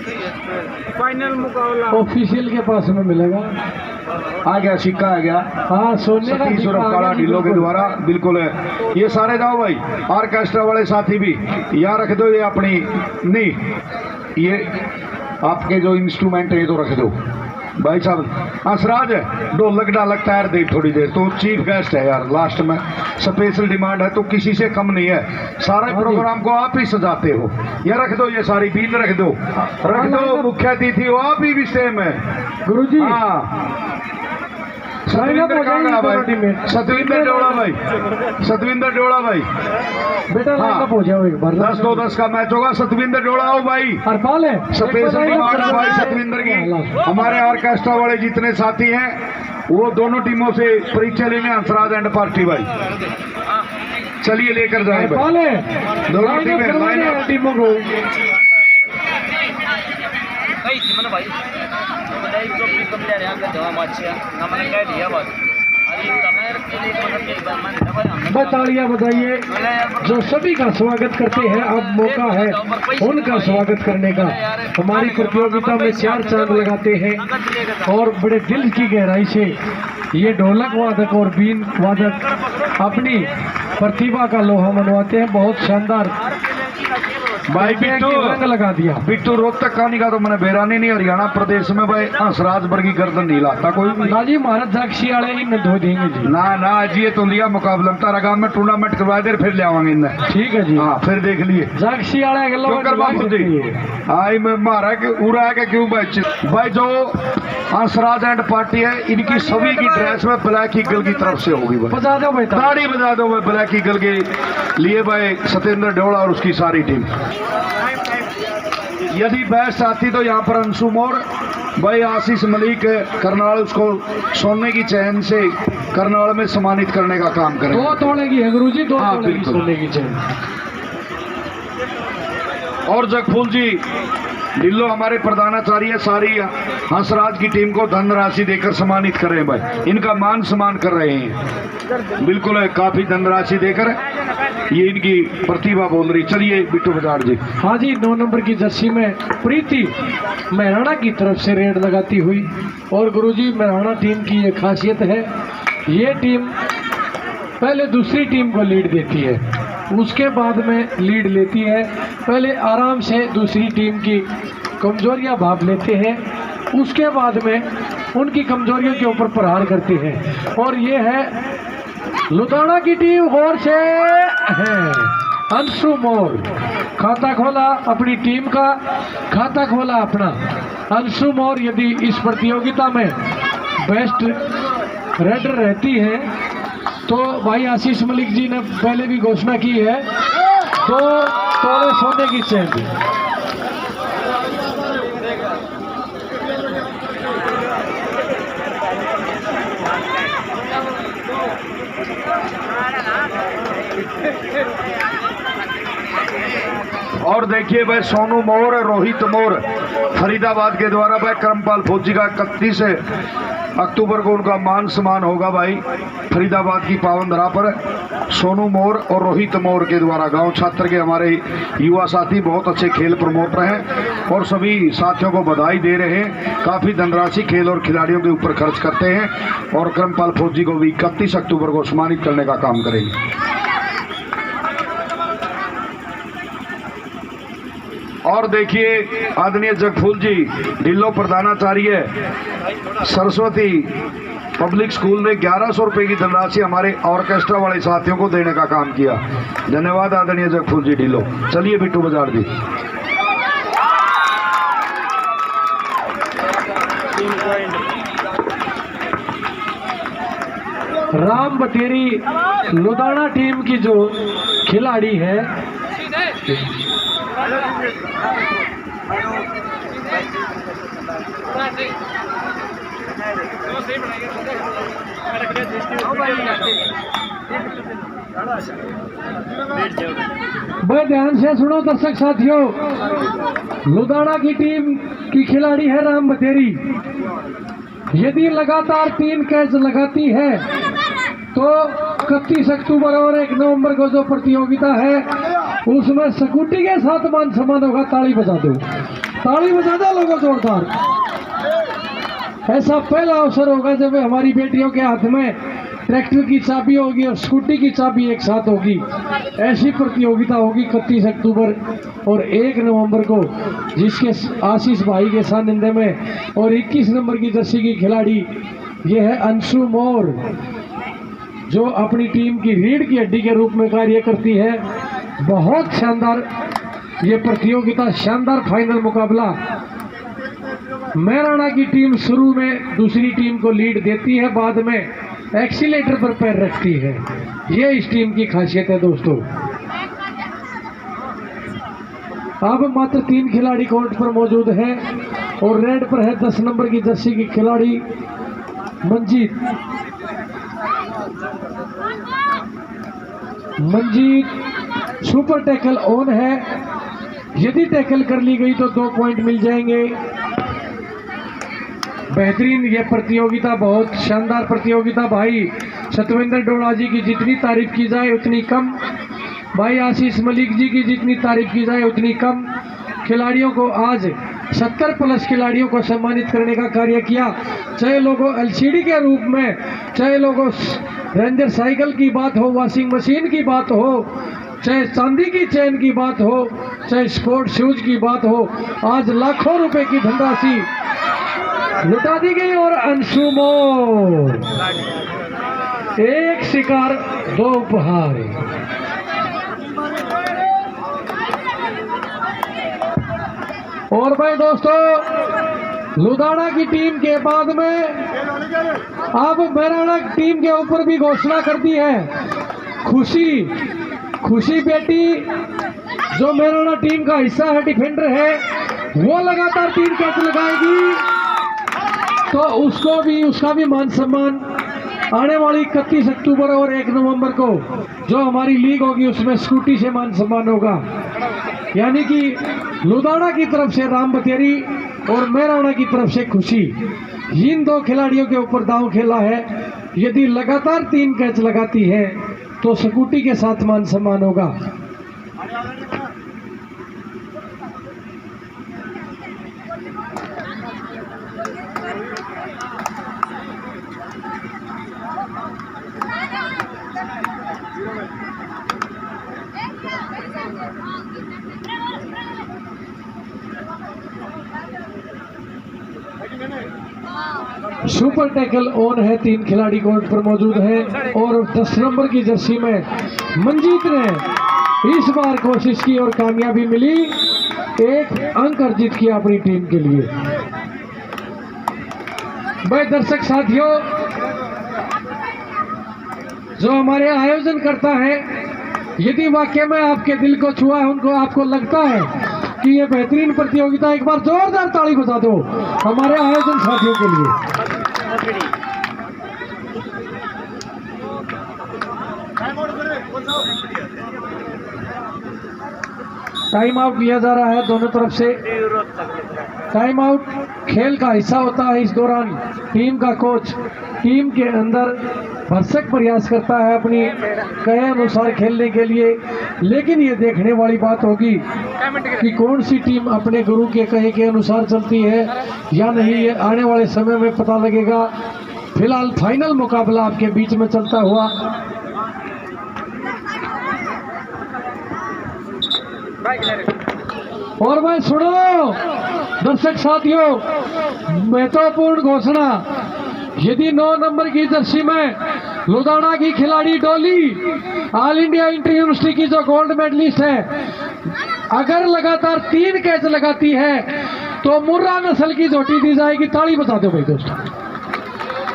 Final मुकाबला official के पास में मिलेगा। आ गया सिक्का आ गया। हाँ, सोने का सतीश और सिक्का आ काला गया, ढिल्लो के द्वारा बिल्कुल है। ये सारे जाओ भाई, ऑर्केस्ट्रा वाले साथी भी यहाँ रख दो। ये अपनी नहीं, ये आपके जो इंस्ट्रूमेंट है ये तो रख दो भाई साहब। हंसराज है, ढोलक डालक तैयार दे थोड़ी देर, तो चीफ गेस्ट है यार, लास्ट में स्पेशल डिमांड है तो किसी से कम नहीं है। सारे प्रोग्राम को आप ही सजाते हो। ये रख दो, ये सारी बीन रख दो, रख दो। मुख्य अतिथि हो आप ही भी सेम है गुरुजी। हाँ, सतविंदर कहाँ गया भाई? सतविंदर डोला भाई, सतविंदर डोला भाई बेटा हाँ, हो जाओ एक बार। 10-2-10 का मैच होगा। सतविंदर डोला हो भाई, हरपाल है स्पेशल डिमांड है भाई सतविंदर की। हमारे ऑर्केस्ट्रा वाले जितने साथी हैं वो दोनों टीमों से परिचय लेने हंसराज एंड पार्टी भाई। चलिए लेकर जाए हरपाल है, दोनों टीमें टीमों को तालियां बजाइए जो सभी का स्वागत करते हैं। अब मौका है उनका स्वागत करने का। हमारी प्रतियोगिता में 4 चांद लगाते हैं और बड़े दिल की गहराई से ये ढोलक वादक और बीन वादक अपनी प्रतिभा का लोहा मनवाते हैं। बहुत शानदार भाई बिट्टू रंग लगा दिया। बिट्टू रोहतक कहानी का तो मैंने बेरानी नहीं, हरियाणा प्रदेश में भाई हंसराज वर्गी गर्दन नहीं लाता कोई भी। ना जी, महाराज जाक्षी वाले ही न धो देंगे जी। ना ना जी, ये तो लिया मुकाबला तारा गांव में टूर्नामेंट करवा दे, फिर ले आवांगे इन्हें। ठीक है जी, हाँ फिर देख लिए जाक्षी वाले आई में मारा के उड़ा के क्यों भाई जो हंसराज एंड पार्टी है इनकी सभी की ड्रेस में ब्लैक ईगल की तरफ से होगी भाई। बजा दो भाई, ताड़ी बजा दो भाई ब्लैक ईगल के लिए भाई सत्येंद्र ढोला और उसकी सारी टीम। यदि बेस्ट आती तो यहाँ पर अंशु मोर भाई, आशीष मलिक करनाल, उसको सोने की चैन से करनाल में सम्मानित करने का काम करें। 2 तोड़े की है गुरुजी, 2 हाँ, तोड़े की सोने की चैन। और जगफूल जी ढिल्लो हमारे प्रधानाचार्य सारी हंसराज की टीम को धनराशि देकर सम्मानित कर रहे हैं भाई, इनका मान सम्मान कर रहे हैं। बिल्कुल है, काफी धनराशि देकर ये इनकी प्रतिभा बोल रही। चलिए बिट्टू बजार जी। हाँ जी, 9 नंबर की जर्सी में प्रीति महराणा की तरफ से रेड लगाती हुई। और गुरुजी महराणा टीम की ये खासियत है, ये टीम पहले दूसरी टीम को लीड देती है, उसके बाद में लीड लेती है। पहले आराम से दूसरी टीम की कमजोरियां भाप लेते हैं, उसके बाद में उनकी कमजोरियों के ऊपर प्रहार करते हैं। और ये है लुधियाना की टीम और से है अंशु मोर। खाता खोला अपनी टीम का, खाता खोला अपना अंशु मोर। यदि इस प्रतियोगिता में बेस्ट रेडर रहती है तो भाई आशीष मलिक जी ने पहले भी घोषणा की है 2 तोड़े सोने की चैन। और देखिए भाई सोनू मोर, रोहित मोर फरीदाबाद के द्वारा भाई करमपाल फौजी का 31 अक्टूबर को उनका मान सम्मान होगा भाई फरीदाबाद की पावन धरा पर। सोनू मोर और रोहित मोर के द्वारा गांव छात्र के हमारे युवा साथी बहुत अच्छे खेल प्रमोटर हैं और सभी साथियों को बधाई दे रहे हैं। काफ़ी धनराशि खेल और खिलाड़ियों के ऊपर खर्च करते हैं और करमपाल फौजी को भी 31 अक्टूबर को सम्मानित करने का काम करेंगे। और देखिए आदरणीय जगफूल जी ढिल्लो प्रधानाचार्य सरस्वती पब्लिक स्कूल ने 1100 रुपए की धनराशि हमारे ऑर्केस्ट्रा वाले साथियों को देने का काम किया। धन्यवाद आदरणीय जगफूल जी ढिल्लो। चलिए बिट्टू बजार जी। राम बटेरी लुधियाना टीम की जो खिलाड़ी है, बड़े ध्यान से सुनो दर्शक साथियों, लुधियाना की टीम की खिलाड़ी है राम बटेरी। यदि लगातार 3 कैच लगाती है तो 31 अक्टूबर और 1 नवंबर को जो प्रतियोगिता है उसमें स्कूटी के साथ मान सम्मान होगा। ताली बजा दो, ताली बजा दो लोगों जोरदार। ऐसा पहला अवसर होगा जब हमारी बेटियों के हाथ में ट्रैक्टर की चाबी होगी और स्कूटी की चाबी एक साथ होगी। ऐसी प्रतियोगिता होगी 31 अक्टूबर और 1 नवंबर को, जिसके आशीष भाई के सानिध्य में। और 21 नंबर की जर्सी की खिलाड़ी ये है अंशु मोर, जो अपनी टीम की रीढ़ की हड्डी के रूप में कार्य करती है। बहुत शानदार ये प्रतियोगिता, शानदार फाइनल मुकाबला। मैराना की टीम शुरू में दूसरी टीम को लीड देती है, बाद में एक्सीलेटर पर पैर रखती है। ये इस टीम की खासियत है दोस्तों। अब मात्र 3 खिलाड़ी कोर्ट पर मौजूद हैं और रेड पर है 10 नंबर की जर्सी की खिलाड़ी Manjeet. Manjeet super tackle on है, यदि टैकल कर ली गई तो 2 पॉइंट मिल जाएंगे। बेहतरीन ये प्रतियोगिता, बहुत शानदार प्रतियोगिता। भाई सतविंदर डोड़ा जी की जितनी तारीफ की जाए उतनी कम, भाई आशीष मलिक जी की जितनी तारीफ की जाए उतनी कम। खिलाड़ियों को आज 70 प्लस खिलाड़ियों को सम्मानित करने का कार्य किया, चाहे लोगों एलसीडी के रूप में, चाहे लोगों रेंजर साइकिल की बात हो, वॉशिंग मशीन की बात हो, चाहे चांदी की चेन की बात हो, चाहे स्पोर्ट शूज की बात हो। आज लाखों रुपए की धनराशि लुटा दी गई और अंशु मोर 1 शिकार 2 उपहार। और भाई दोस्तों, लुधियाना की टीम के बाद में अब मैराना टीम के ऊपर भी घोषणा कर दी है। खुशी बेटी जो मैराना टीम का हिस्सा है, डिफेंडर है, वो लगातार 3 कैच लगाएगी, तो उसका भी मान सम्मान आने वाली 31 अक्टूबर और 1 नवंबर को जो हमारी लीग होगी उसमें स्कूटी से मान सम्मान होगा। यानी कि लुधियाना की तरफ से राम बतेरी और मैराना की तरफ से खुशी, इन 2 खिलाड़ियों के ऊपर दांव खेला है। यदि लगातार 3 कैच लगाती है तो स्कूटी के साथ मान सम्मान होगा। सुपर टैकल ऑन है, 3 खिलाड़ी कोर्ट पर मौजूद हैं और 10 नंबर की जर्सी में मंजीत ने इस बार कोशिश की और कामयाबी मिली, 1 अंक अर्जित किया अपनी टीम के लिए। भाई दर्शक साथियों, जो हमारे आयोजन करता है, यदि वाकई में आपके दिल को छुआ है, उनको आपको लगता है कि ये बेहतरीन प्रतियोगिता, एक बार जोरदार ताली बजा दो हमारे आयोजन साथियों के लिए। टाइम आउट लिया जा रहा है दोनों तरफ से। टाइम आउट खेल का हिस्सा होता है। इस दौरान टीम का कोच टीम के अंदर भरसक प्रयास करता है अपनी कहे अनुसार खेलने के लिए, लेकिन ये देखने वाली बात होगी कि कौन सी टीम अपने गुरु के कहे के अनुसार चलती है या नहीं, ये आने वाले समय में पता लगेगा। फिलहाल फाइनल मुकाबला आपके बीच में चलता हुआ और भाई सुनो दर्शक साथियों, महत्वपूर्ण घोषणा, यदि 9 नंबर की जर्सी में लुधियाना की खिलाड़ी डोली ऑल इंडिया इंटर यूनिवर्सिटी की जो गोल्ड मेडलिस्ट है, अगर लगातार 3 कैच लगाती है तो मुर्रा नस्ल की झोटी दी जाएगी। ताली बजा दो भाई दोस्तों,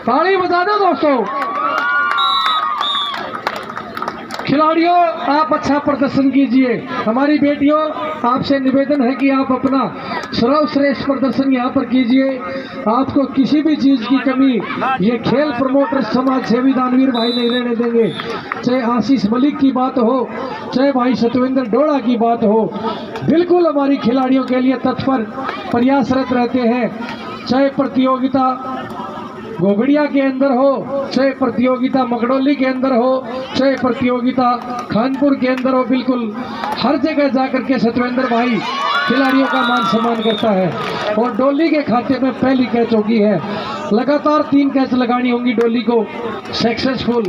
ताली बजा दो दोस्तों। खिलाड़ियों आप अच्छा प्रदर्शन कीजिए। हमारी बेटियों आपसे निवेदन है कि आप अपना सर्वश्रेष्ठ प्रदर्शन यहाँ पर कीजिए। आपको किसी भी चीज की कमी ये खेल प्रमोटर समाज सेवी दानवीर भाई नहीं रहने देंगे। चाहे आशीष मलिक की बात हो, चाहे भाई सतविंदर डोड़ा की बात हो, बिल्कुल हमारी खिलाड़ियों के लिए तत्पर प्रयासरत रहते हैं। चाहे प्रतियोगिता घोगड़िया के अंदर हो, चाहे प्रतियोगिता मगडोली के अंदर हो, चाहे प्रतियोगिता खानपुर के अंदर हो, बिल्कुल हर जगह जाकर के सतवेंद्र भाई खिलाड़ियों का मान सम्मान करता है। और डोली के खाते में पहली कैच होगी है। लगातार 3 कैच लगानी होंगी डोली को सक्सेसफुल,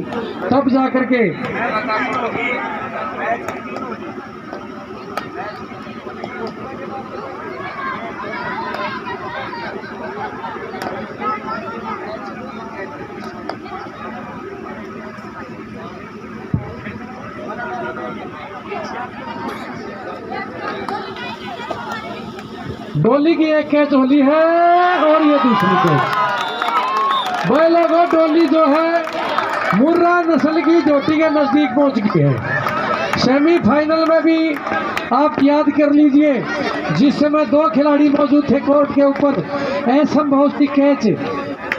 तब जाकर के डोली की एक कैच होली है और ये दूसरी कैच। भाई लोगों, डोली जो है मुर्रा नस्ल की जोटी के नजदीक पहुंच गई है। सेमीफाइनल में भी आप याद कर लीजिए, जिस समय 2 खिलाड़ी मौजूद थे कोर्ट के ऊपर, असंभव सी कैच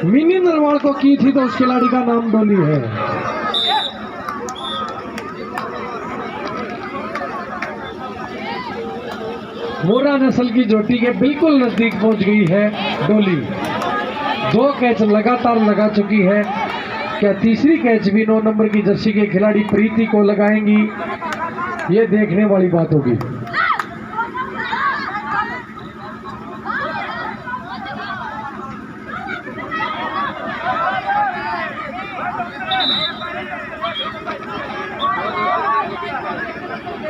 मिनी नरवाल को की थी, तो उस खिलाड़ी का नाम डोली है। मोरा नस्ल की जोटी के बिल्कुल नजदीक पहुंच गई है डोली। 2 कैच लगातार लगा चुकी है। क्या तीसरी कैच भी 9 नंबर की जर्सी के खिलाड़ी प्रीति को लगाएंगी? ये देखने वाली बात होगी।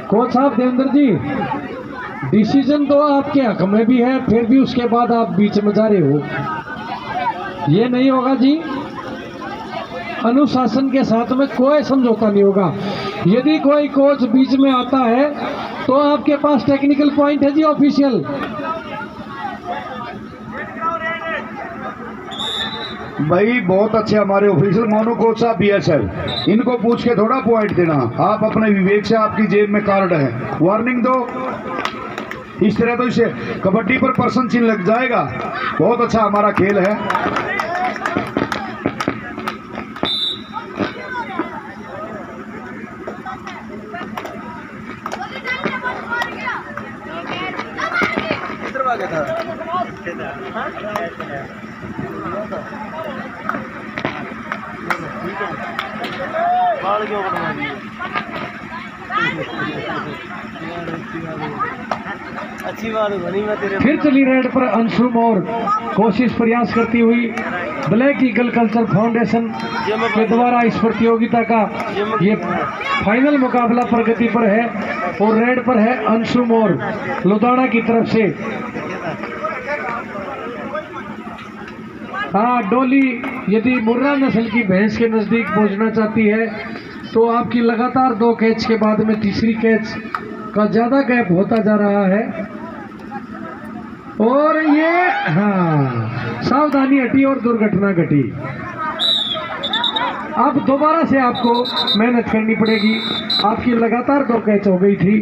कोच साहब देवेंद्र जी, डिसीजन तो आपके हक में भी है, फिर भी उसके बाद आप बीच में जा रहे हो। ये नहीं होगा जी, अनुशासन के साथ में कोई समझौता नहीं होगा। यदि कोई कोच बीच में आता है तो आपके पास टेक्निकल पॉइंट है जी ऑफिशियल। भाई बहुत अच्छे हमारे ऑफिशियल मोनू कोच साहब BSL, इनको पूछ के थोड़ा पॉइंट देना। आप अपने विवेक से, आपकी जेब में कार्ड है, वार्निंग दो। इस तरह तो इसे कबड्डी पर पर्सन चिन्ह लग जाएगा। बहुत अच्छा हमारा खेल है। अच्छी बात बनी। मैं तेरे फिर चली रेड पर अंशुम और कोशिश प्रयास करती हुई ब्लैक ईगल कल्चर फाउंडेशन के द्वारा इस प्रतियोगिता का ये फाइनल मुकाबला प्रगति पर है। और रेड पर है अंशुम और लुधियाना की तरफ से। हाँ, डोली यदि मुर्रा नस्ल की भैंस के नजदीक पहुंचना चाहती है तो आपकी लगातार 2 कैच के बाद में तीसरी कैच का ज्यादा गैप होता जा रहा है। और ये हाँ, सावधानी हटी और दुर्घटना घटी। अब दोबारा से आपको मेहनत करनी पड़ेगी। आपकी लगातार 2 कैच हो गई थी।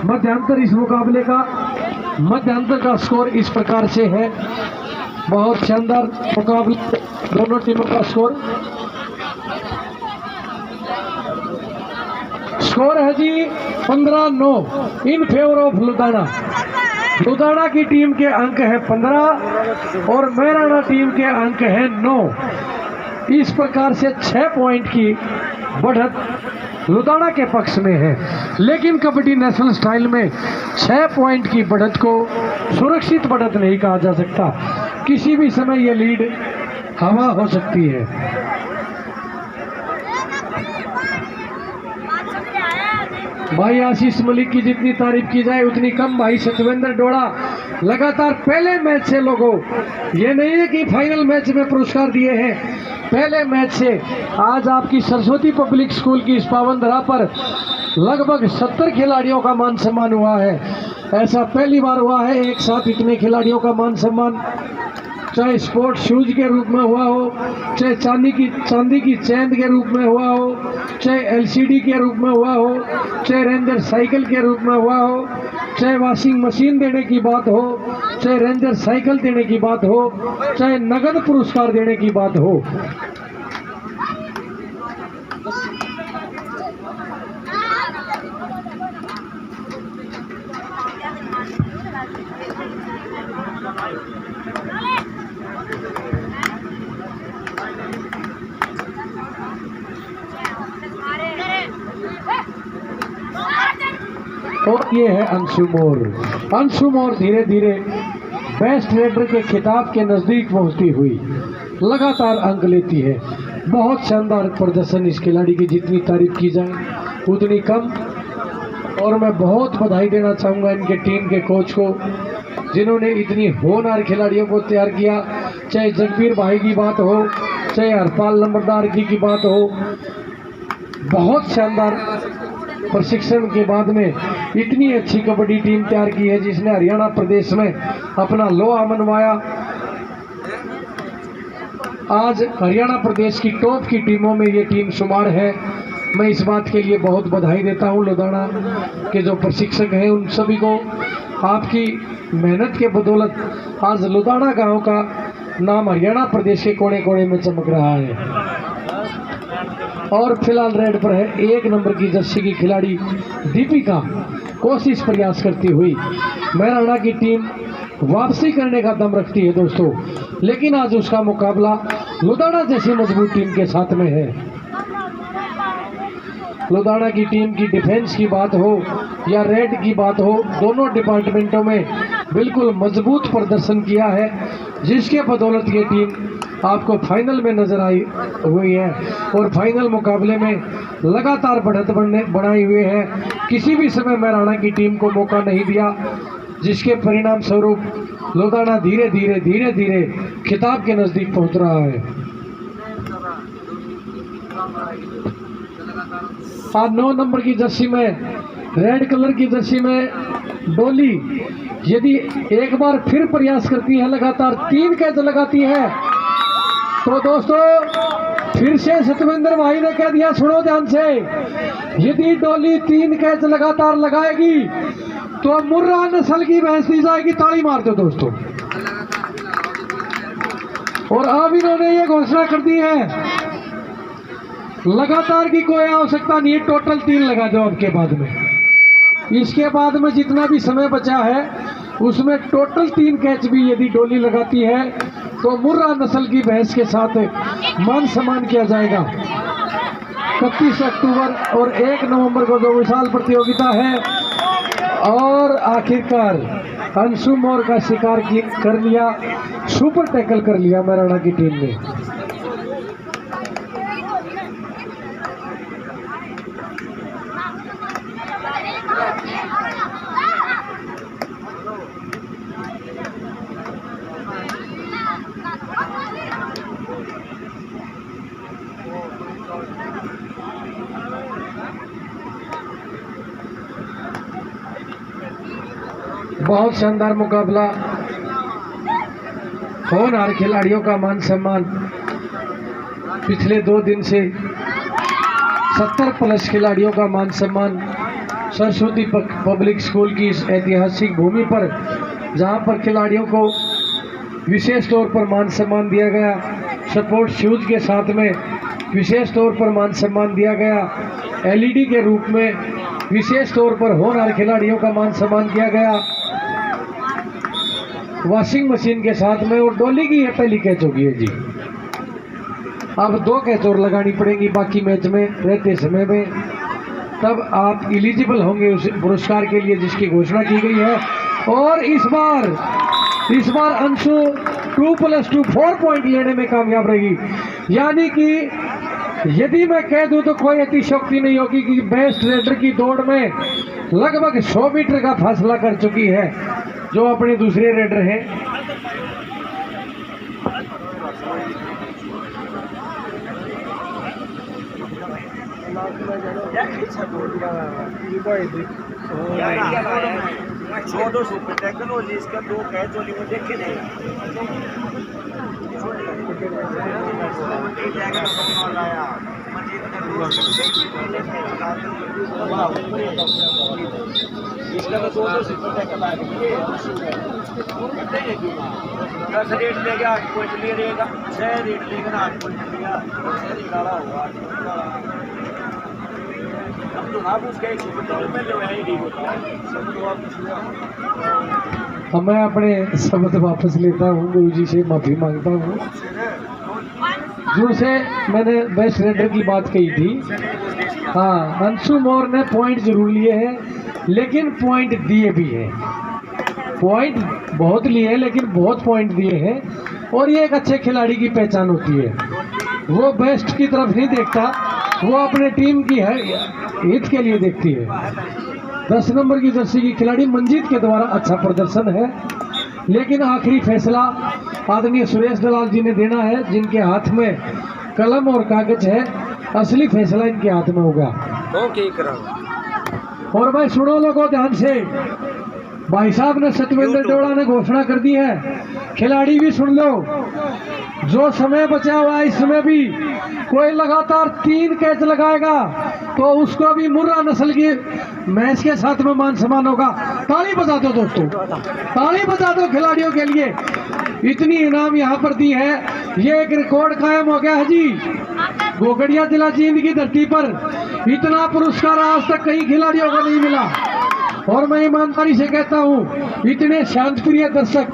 मध्यांतर इस मुकाबले का, मध्यांतर का स्कोर इस प्रकार से है। बहुत शानदार मुकाबला, दोनों टीमों का स्कोर है जी 15-9 in favour of Ludhiana. Ludhiana की टीम के अंक है 15 और मेहराना टीम के अंक है 9। इस प्रकार से 6 पॉइंट की बढ़त लुधियाना के पक्ष में है। लेकिन कबड्डी नेशनल स्टाइल में 6 पॉइंट की बढ़त को सुरक्षित बढ़त नहीं कहा जा सकता। किसी भी समय यह लीड हवा हो सकती है। भाई आशीष मलिक की जितनी तारीफ की जाए उतनी कम। भाई सतवेंद्र डोड़ा लगातार पहले मैच से, लोगों ये नहीं है कि फाइनल मैच में पुरस्कार दिए हैं, पहले मैच से आज आपकी सरस्वती पब्लिक स्कूल की इस पावन धरा पर लगभग 70 खिलाड़ियों का मान सम्मान हुआ है। ऐसा पहली बार हुआ है एक साथ इतने खिलाड़ियों का मान सम्मान, चाहे स्पोर्ट्स शूज के रूप में हुआ हो, चाहे चांदी की चैन के रूप में हुआ हो, चाहे LCD के रूप में हुआ हो, चाहे रेंजर साइकिल के रूप में हुआ हो, चाहे वॉशिंग मशीन देने की बात हो, चाहे रेंजर साइकिल देने की बात हो, चाहे नगद पुरस्कार देने की बात हो। ये है अंशु मोर। अंशु मोर धीरे धीरे बेस्ट रेडर के खिताब के नज़दीक पहुंचती हुई लगातार अंक लेती है। बहुत शानदार प्रदर्शन इस खिलाड़ी की, जितनी तारीफ की जाए उतनी कम। और मैं बहुत बधाई देना चाहूँगा इनके टीम के कोच को, जिन्होंने इतनी होनहार खिलाड़ियों को तैयार किया। चाहे जगबीर भाई की बात हो, चाहे हरपाल नंबरदार की बात हो, बहुत शानदार प्रशिक्षण के बाद में इतनी अच्छी कबड्डी टीम तैयार की है, जिसने हरियाणा प्रदेश में अपना लोहा मनवाया। आज हरियाणा प्रदेश की टॉप की टीमों में ये टीम शुमार है। मैं इस बात के लिए बहुत बधाई देता हूं लुधियाना के जो प्रशिक्षक हैं उन सभी को। आपकी मेहनत के बदौलत आज लुधियाना गांव का नाम हरियाणा प्रदेश के कोने कोने में चमक रहा है। और फिलहाल रेड पर है 1 नंबर की जर्सी की खिलाड़ी दीपिका, कोशिश प्रयास करती हुई। मेहराणा की टीम वापसी करने का दम रखती है दोस्तों, लेकिन आज उसका मुकाबला लुधियाना जैसी मजबूत टीम के साथ में है। लुधियाना की टीम की डिफेंस की बात हो या रेड की बात हो, दोनों डिपार्टमेंटों में बिल्कुल मजबूत प्रदर्शन किया है, जिसके बदौलत ये टीम आपको फाइनल में नजर आई हुई है और फाइनल मुकाबले में लगातार बढ़त बनाई हुए है। किसी भी समय मेहराणा की टीम को मौका नहीं दिया, जिसके परिणाम स्वरूप लुधियाना धीरे धीरे खिताब के नजदीक पहुंच रहा है। आज 9 नंबर की जर्सी में, रेड कलर की जर्सी में डोली यदि एक बार फिर प्रयास करती है, लगातार 3 कैच लगाती है, तो दोस्तों फिर से सतविंदर भाई ने कह दिया, सुनो ध्यान से, यदि डोली 3 कैच लगातार लगाएगी तो मुर्रा नस्ल की भैंस दी जाएगी। ताली मार दो दोस्तों। और अब इन्होंने ये घोषणा कर दी है, लगातार की कोई आवश्यकता नहीं है, टोटल 3 लगा दो अब के बाद में। इसके बाद में जितना भी समय बचा है उसमें टोटल 3 कैच भी यदि डोली लगाती है तो मुर्रा नस्ल की भैंस के साथ मान सम्मान किया जाएगा। 31 अक्टूबर और 1 नवंबर को जो विशाल प्रतियोगिता है, और आखिरकार अंशु मोर का शिकार कर लिया, सुपर टैकल कर लिया मेहराणा की टीम ने। बहुत शानदार मुकाबला, होनहार खिलाड़ियों का मान सम्मान। पिछले 2 दिन से 70+ खिलाड़ियों का मान सम्मान सरस्वती पब्लिक स्कूल की इस ऐतिहासिक भूमि पर, जहां पर खिलाड़ियों को विशेष तौर पर मान सम्मान दिया गया। सपोर्ट शूज के साथ में विशेष तौर पर मान सम्मान दिया गया। LED के रूप में विशेष तौर पर होनहार खिलाड़ियों का मान सम्मान किया गया, वॉशिंग मशीन के साथ में। और डोली की यह पहली कैच होगी है जी। अब 2 कैच और लगानी पड़ेंगी बाकी मैच में रहते समय में, तब आप एलिजिबल होंगे उस पुरस्कार के लिए जिसकी घोषणा की गई है। और इस बार अंशु 2+2 4 पॉइंट लेने में कामयाब रही। यानी कि यदि मैं कह दूं तो कोई अतिशयोक्ति नहीं होगी कि बेस्ट रेडर की दौड़ में लगभग 100 मीटर का फासला कर चुकी है जो अपने दूसरे रेडर हैं। इसका 2 कैच वाली में देखे नहीं। इसका तो 2 सुपर टैकल आ गई है। 10 रेट लेगा 8 पॉइंट ले रहेगा, 6 रेट लेगा 8 पॉइंट लिया, 6 निकाला होगा 8 पॉइंट निकाला। अब तो आप उसके सुपर टैकल में जो है ही होता है सब तो आप। मैं अपने शब्द वापस लेता हूँ, गुरु जी से माफी मांगता हूँ। जो से मैंने बेस्ट रेडर की बात कही थी, हाँ अंशु मोर ने पॉइंट जरूर लिए हैं, लेकिन पॉइंट दिए भी हैं, पॉइंट बहुत लिए हैं लेकिन बहुत पॉइंट दिए हैं। और ये एक अच्छे खिलाड़ी की पहचान होती है, वो बेस्ट की तरफ नहीं देखता, वो अपने टीम की हित के लिए देखती है। 10 नंबर की जर्सी की खिलाड़ी मंजीत के द्वारा अच्छा प्रदर्शन है, लेकिन आखिरी फैसला आदरणीय सुरेश दलाल जी ने देना है, जिनके हाथ में कलम और कागज है। असली फैसला इनके हाथ में होगा। और भाई सुनो लोगों ध्यान से, भाई साहब ने सतविंदर जोड़ा ने घोषणा कर दी है, खिलाड़ी भी सुन लो, जो समय बचा हुआ है इसमें भी कोई लगातार 3 कैच लगाएगा तो उसको भी मुर्रा नस्ल की मैच के साथ में मान सम्मान होगा। ताली बजा दो दोस्तों, ताली बजा दो खिलाड़ियों के लिए, इतनी इनाम यहाँ पर दी है। ये एक रिकॉर्ड कायम हो गया है जी, गोगड़िया जिला जींद की धरती पर इतना पुरस्कार आज तक कई खिलाड़ियों को नहीं मिला। और मैं ईमानदारी से कहता हूँ, इतने शांतप्रिय दर्शक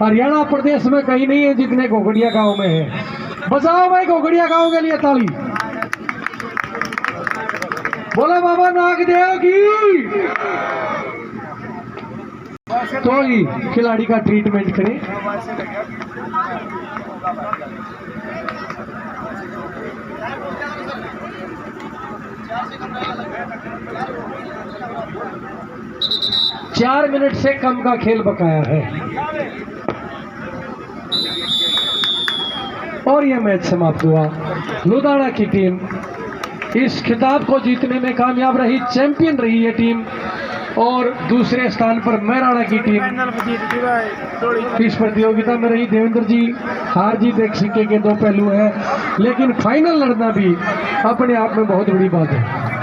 हरियाणा प्रदेश में कहीं नहीं है जितने गोगड़िया गांव में है। बजाओ भाई गोगड़िया गांव के लिए ताली, बोलो बाबा नागदेव की। तो ही खिलाड़ी का ट्रीटमेंट करें। चार मिनट से कम का खेल बकाया है और यह मैच समाप्त हुआ। लुधियाना की टीम इस खिताब को जीतने में कामयाब रही, चैंपियन रही ये टीम। और दूसरे स्थान पर मैराणा की टीम इस प्रतियोगिता में रही। देवेंद्र जी, हार जीत एक सिक्के के 2 पहलू है, लेकिन फाइनल लड़ना भी अपने आप में बहुत बड़ी बात है।